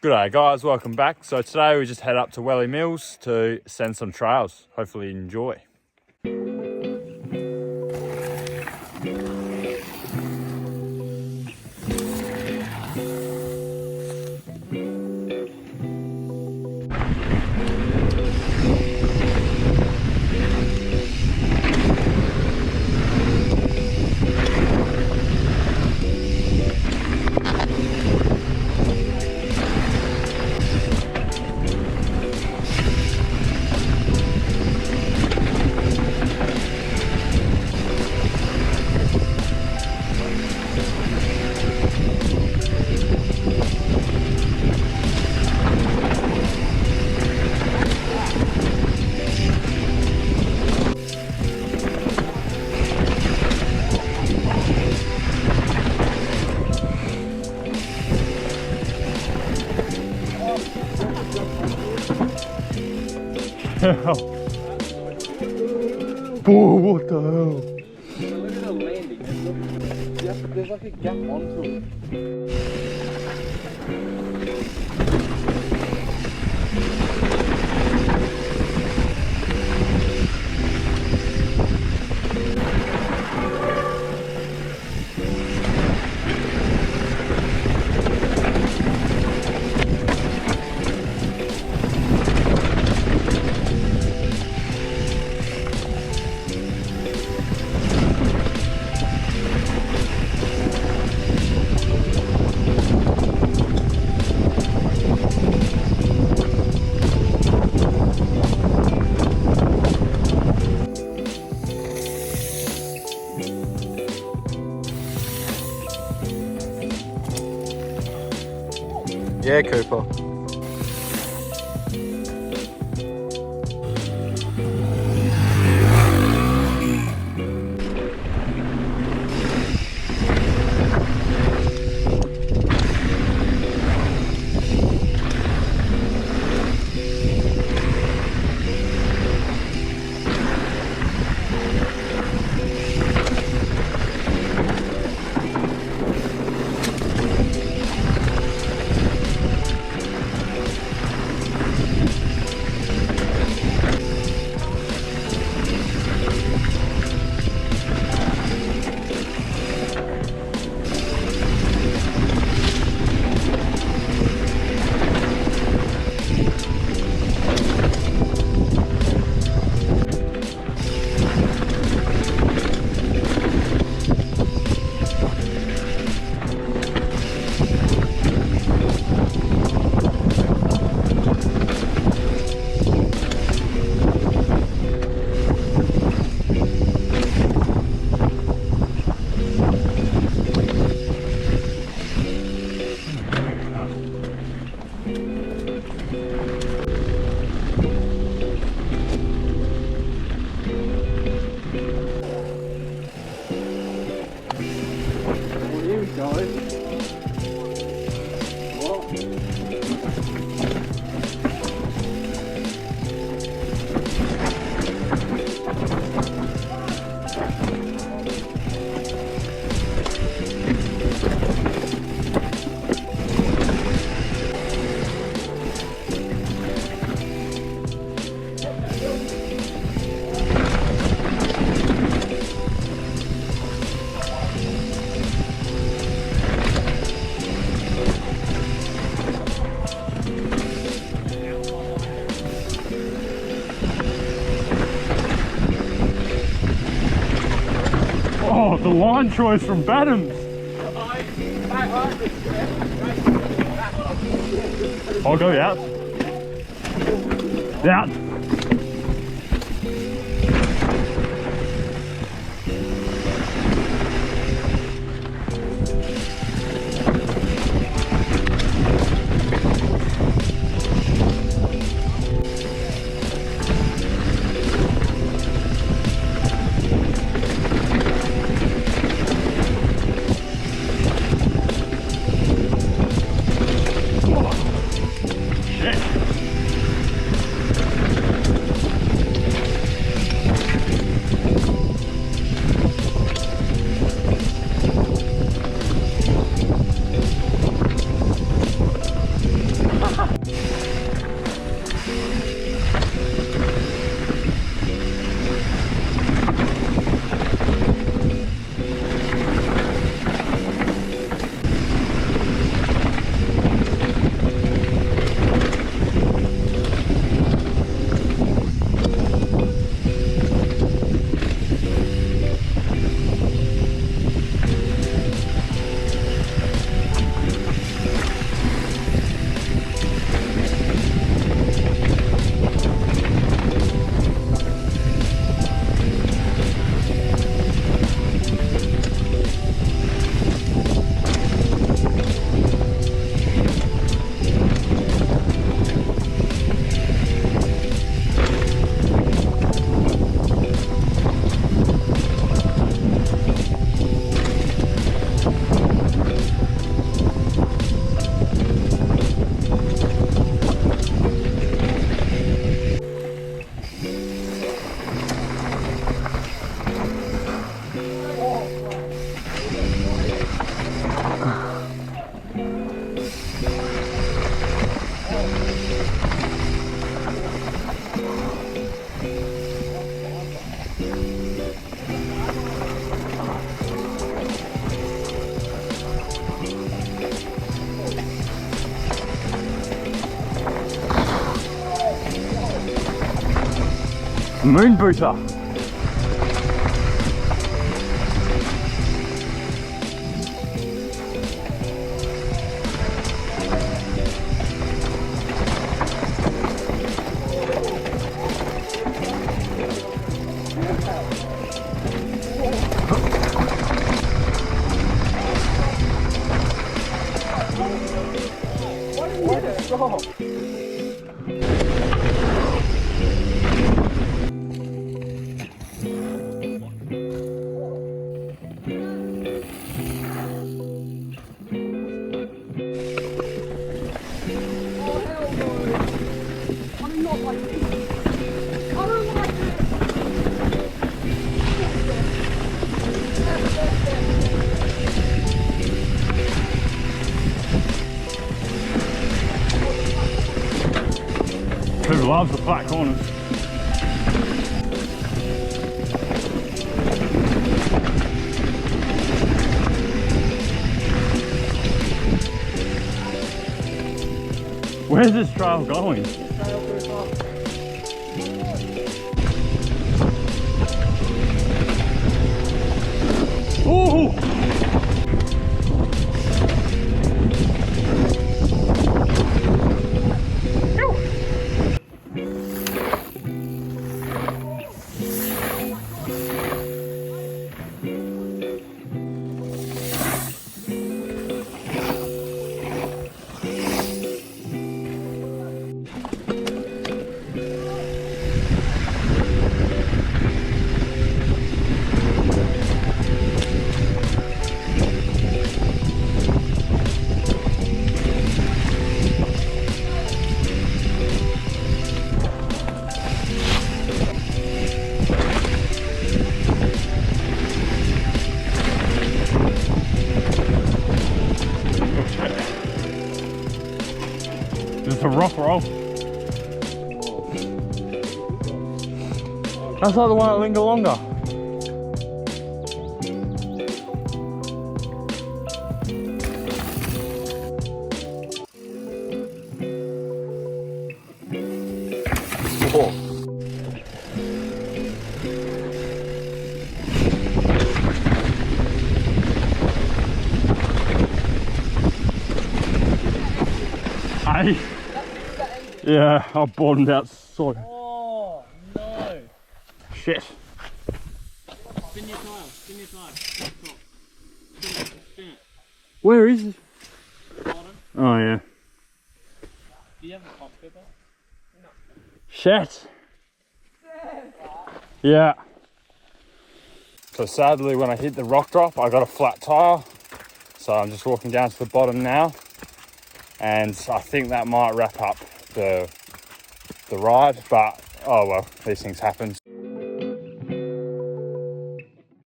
G'day guys, welcome back. So today we just head up to Willi Mills to send some trails. Hopefully you enjoy. Oh, what the hell? Look at the landing. There's like a gap onto it. Yeah, Cooper. Oh, the line choice from Badham's. I'll go out. Out. Moon booter. What a stop! Who loves the flat corners? Where's this trail going? Oh! Just a rock roll. That's like the one at Lingalonga. Whoa. Hey. Yeah, I bottomed out so. Oh no! Shit. Spin your tire, spin your tire. Spin it, spin it. Where is it? Bottom. Oh yeah. Do you have a cockpit there? No. Shit. Yeah. So sadly when I hit the rock drop I got a flat tire. So I'm just walking down to the bottom now. And I think that might wrap up the ride, but oh well, these things happen.